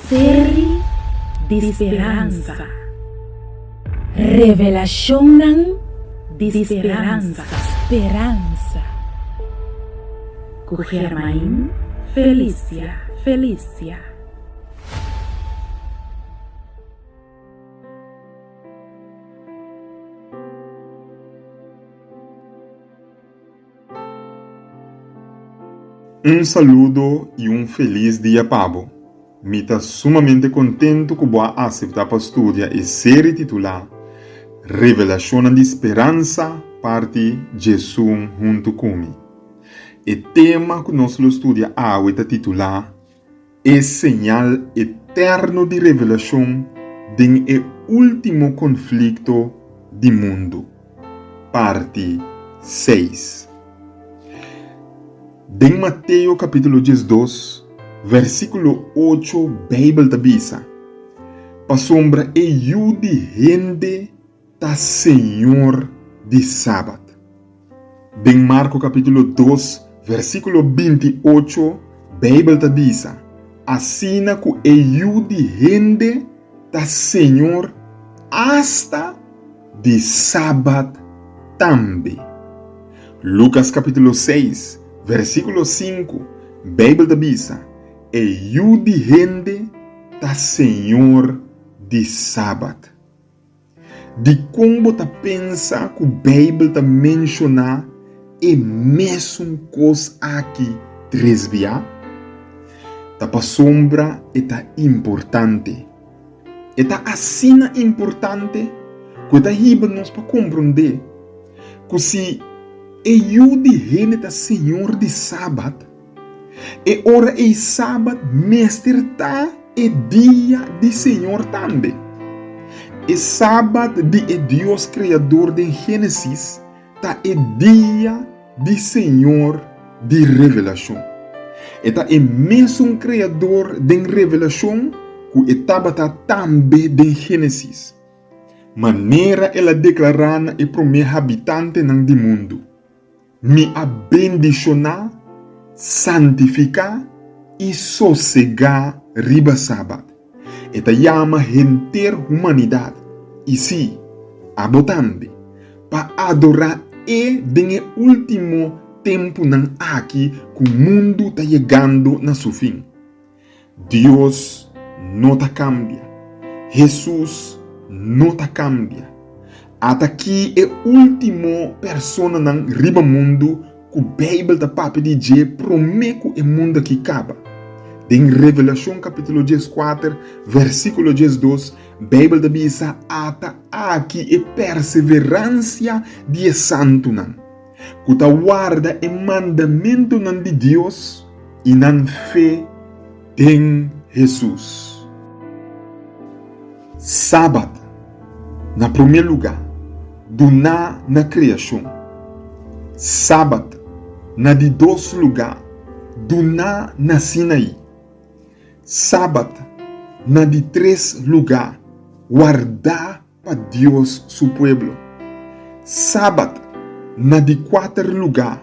Série de esperança. Revelação de esperança. Esperança. Com Germain Felícia. Um saludo e um feliz dia, Pabo. Me está sumamente contento que vou aceitar para estudar a série titular Revelação de Esperança, parte Jesus junto comigo. O tema que nós estudamos hoje está titular É Señal Eterno de Revelação de o último conflito do mundo, parte 6. Em Mateus capítulo 12, versículo 8, Bíblia da Bisa. Pa sombra e o de gente da Senhor de sábado. Em Marcos capítulo 2, versículo 28, Bíblia da Bisa. Assina que e o de gente da Senhor hasta de sábado também. Lucas capítulo 6, versículo 5, Bíblia da Bisa. E o de gente da Senhor de sábado. De como ta pensa que a Bíblia ta menciona é mesmo coisa aqui tresvia? Ta pa sombra é ta importante. É ta assina importante que ta hiba nos pa compreender que se e o de gente da Senhor de sábado, e ora e sábado mestre tá e dia de Senhor também. E sábado de Deus Criador de Gênesis tá e dia de Senhor de revelação. E tá e mesmo Criador de revelação que estava tá também de Gênesis. Maneira ela declarar e promer habitante nang di mundo. Me abendicionar, santificar e sossegar riba sábado. Eta chama a humanidade e si, abotando, para adorar e den último tempo nan aqui que o mundo está chegando na seu fim. Deus não ta cambia. Jesus não ta cambia. Até aqui é a última pessoa no riba mundo que a Bíblia da Papa diz promete que o mundo aqui acaba. Em Revelação capítulo 14, versículo 12, a Bíblia da Bisa até aqui é perseverança de santo nan. Que ta guarda o mandamento nan de Deus e nan fé em Jesus. Sábado, na primeiro lugar, do na criação. Sábado, na de dois lugares, do na Sinaí. Sábado, na de três lugares, guardar para Deus seu povo. Sábado, na de quatro lugares,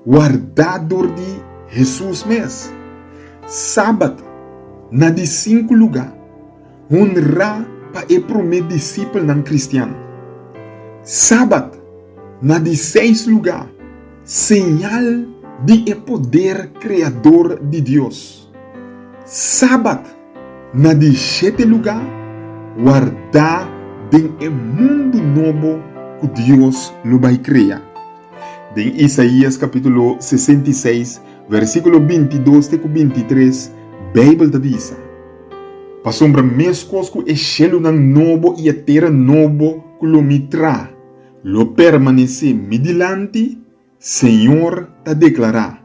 guardador de Jesus mesmo. Sábado, na de cinco lugares, honrar para o primeiro discípulo não cristiano. Sábado, na de 6 lugar, señal de poder criador de Deus. Sábado, na de 7 lugar, guardar bem o mundo novo que Deus lo vai criar. Em Isaías capítulo 66, versículo 22 e 23, Bíblia da Bisa. Pa sombra mescos que o cielo novo e a terra novo que lo mitra. Lo permanece midilante, Senhor ta declarar.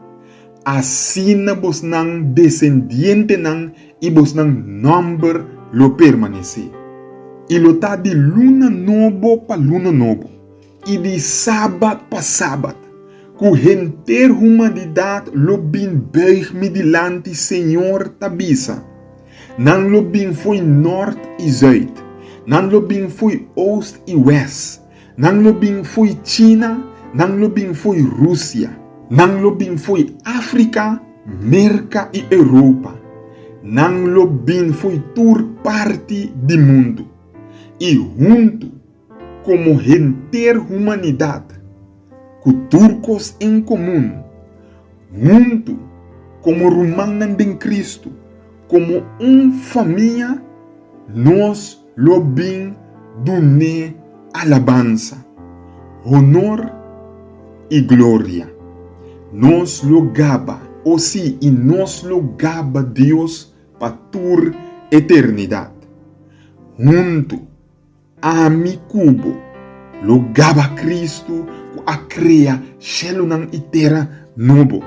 Assina vos nang descendiente nang e vos nang number lo permanece. E lo ta de luna novo pa luna novo. E de sábado pa sábado. Ku henter humanidade lo bin buig midilante Senhor ta bisa. Nang lo bin foi norte e zuid. Nang lo bin foi oost e west. Nang lobing foi China, nang lobing foi Rússia, nang lobing foi África, América e Europa. Nang lobin foi tur parte do mundo. E junto, como enter humanidade, com turcos em comum, junto, como romanos em Cristo, como família, nós lobin dune alabança, honor e glória. Nós logaba, ou se, e nós logaba Deus para tur eternidade. Junto, a mi cubo, logaba Cristo a crea cielo e terra novo.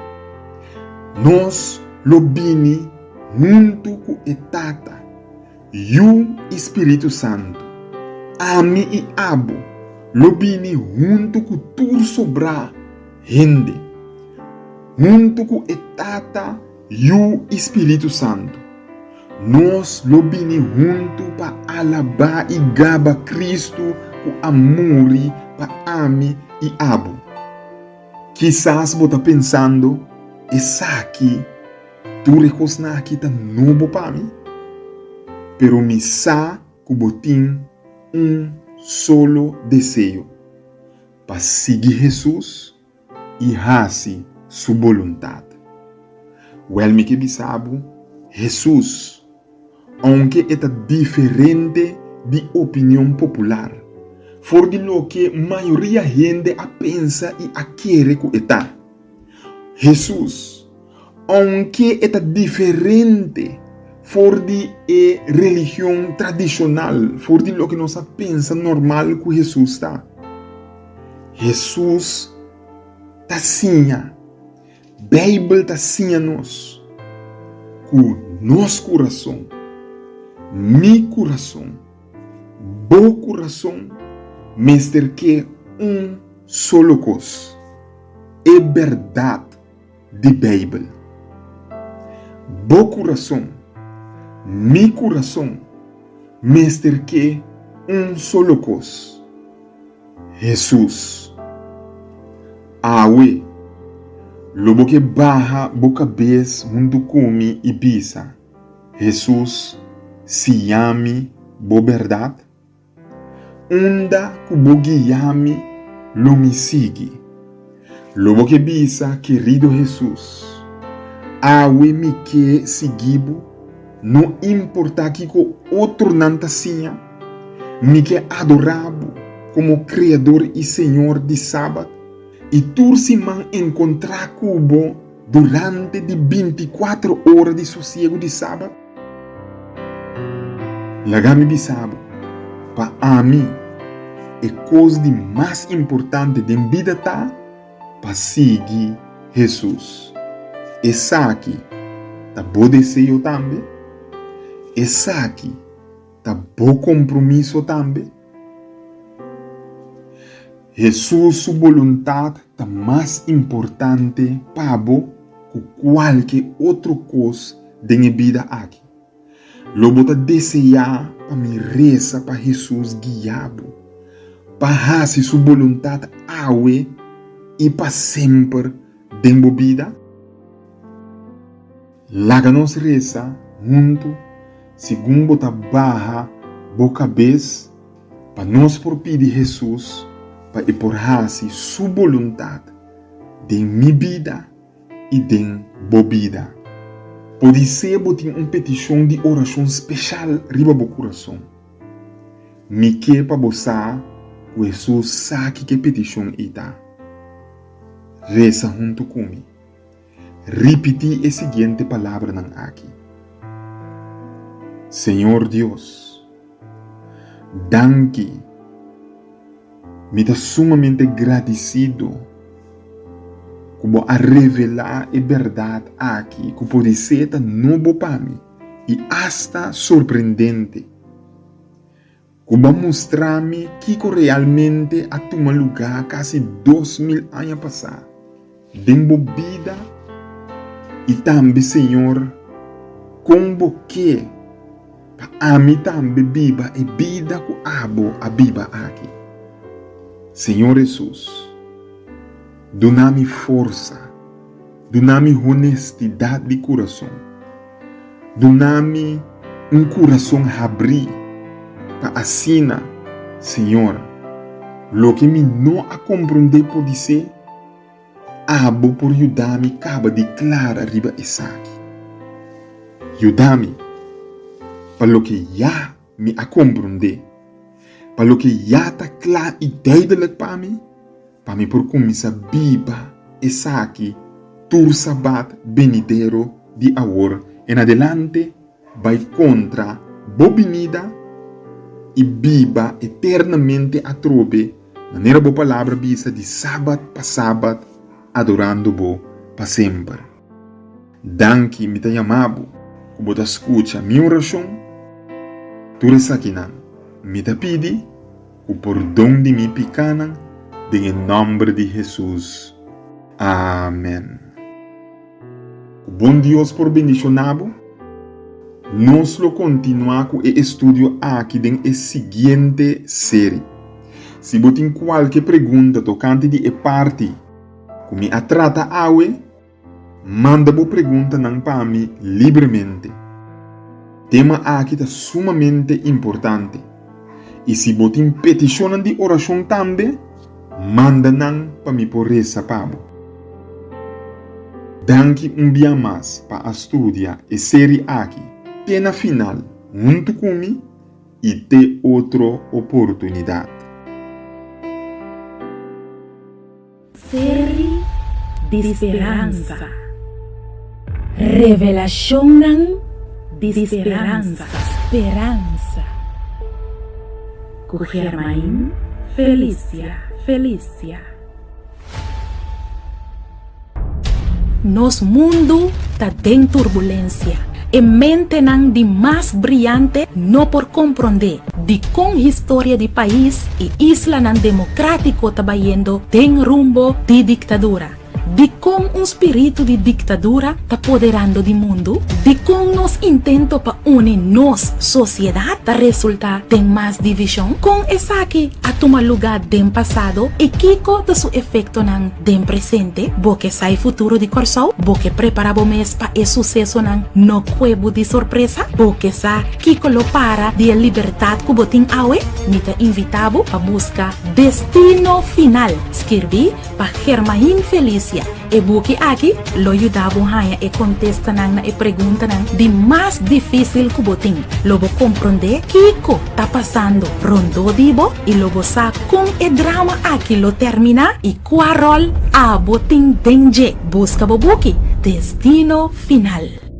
Nós lobini junto com o Tata e o Espírito Santo. Ami e abo lobini junto com tur sobra gente. Junto com o Tata e o Espírito Santo. Nós lobini junto para alabar e gaba Cristo com amor para ami e abo. Quizás você está pensando, essa aqui, tu recosna aqui tá novo para mim. Pero me sa que botim solo desejo, para seguir Jesus e fazer sua vontade. Well, me que bisabo, Jesus, aunque é diferente de opinião popular, for de lo que maioria gente a pensa e a querer que está. Jesus, aunque é diferente for de religião tradicional, for de lo que nós pensa normal que Jesus está. Jesus está sinha, Bíblia está sinha nós, com nosso coração, meu coração, bom coração, mestre que solo coisa, é verdade de Bíblia. Bom coração, meu coração, mestre que solo coisa, Jesus. Awe, lobo que barra boca cabeça junto comigo e bisa, Jesus se ame boa verdade. Onda que bo guiame lo me sigue. Lobo que bisa, querido Jesus. Awe me que seguibo, não importa que com outro nantacinha, me que adorabo como Criador e Senhor de sábado, e tu se man encontrar cubo durante de 24 horas de sossego de sábado. Lagami bisabo, para mim, é coisa de mais importante de vida tá para seguir Jesus. Essa aqui tá bom desejo também. Essa aqui tá bom compromisso também. Jesus, sua vontade tá mais importante para você que qualquer outra coisa da minha vida aqui. Lobo tá desejar para me reza para Jesus guiado, para fazer sua vontade awe e para sempre dentro da vida. Laga nos reza junto, segundo tá barra boca cabeça, para nós por pedir Jesus, para por fazer sua vontade de minha vida e de boa vida. Pode ser que uma petição de oração especial riba do coração. Me que para você, Jesus sabe que petição está. Reza junto comigo. Repeti a seguinte palavra aqui. Senhor Deus, danke. Me está sumamente agradecido como a revelar a verdade aqui, que pode ser novo para mim e hasta surpreendente. Como mostrar-me que realmente a tomar lugar quase 2000 anos passados, dentro da vida e também, Senhor, como que a mim também viva e vida que a viva aqui. Senhor Jesus, dá-me força, dá-me honestidade de coração, Donami un corazón abrir para asina, Senhor, lo que me no a comprender por dizer, abo por ayudarme acaba de clara arriba Isaac. Ayúdame para lo que ya me a comprender, para lo que ya está claro y duidelijk para mí por começar viva Isaac, tu sabat venidero de ahora en adelante, vai contra bobinida e viva eternamente a trobe, maneira boa palavra bisa de sábado para sábado, adorando bo para sempre. Danke me ta chamado, como ta escucha minha oração, tu resaquinan, me ta pedi, o perdão de mi picanan, em nome de Jesus. Amém. Bom Deus por bendicionado. Nós lo continuar com o estudo aqui em seguinte série. Se você tem qualquer pergunta tocante de parte que me atrata awe, manda boa pergunta para mim livremente. Tema aqui é sumamente importante. E se você tem petição de oração também, manda para mim por reza pabo. Danke dia mais para estudar a série aqui. Até na final, junto comigo, e ter outra oportunidade. Série de esperança. Revelação de esperança. Esperança. Com Germain Felícia. Nos mundo está em turbulência. E mente não de mais brilhante não por compreender de com história de país e isla não democrático está indo tem rumbo de ditadura. De com espírito de ditadura está apoderando do mundo, de com nos intento para unir nos sociedade está resultar em mais divisão, com essa aqui a tomar lugar do passado e kiko de seu efeito não do presente, porque sai futuro de corso, porque prepara o mês para o sucesso não no cuevo de surpresa, porque sa kiko lo para de liberdade que botin awe, me ta invitado para buscar destino final, escrevi para Germain Felícia. E buki aqui lo ayudava hanya e contesta nang na e pergunta nang di mais difícil que botin. Lobo compreender kiko tá passando rondo dibo e lobo sa com e drama aqui lo termina e qual rol a botin denje busca bo buki destino final.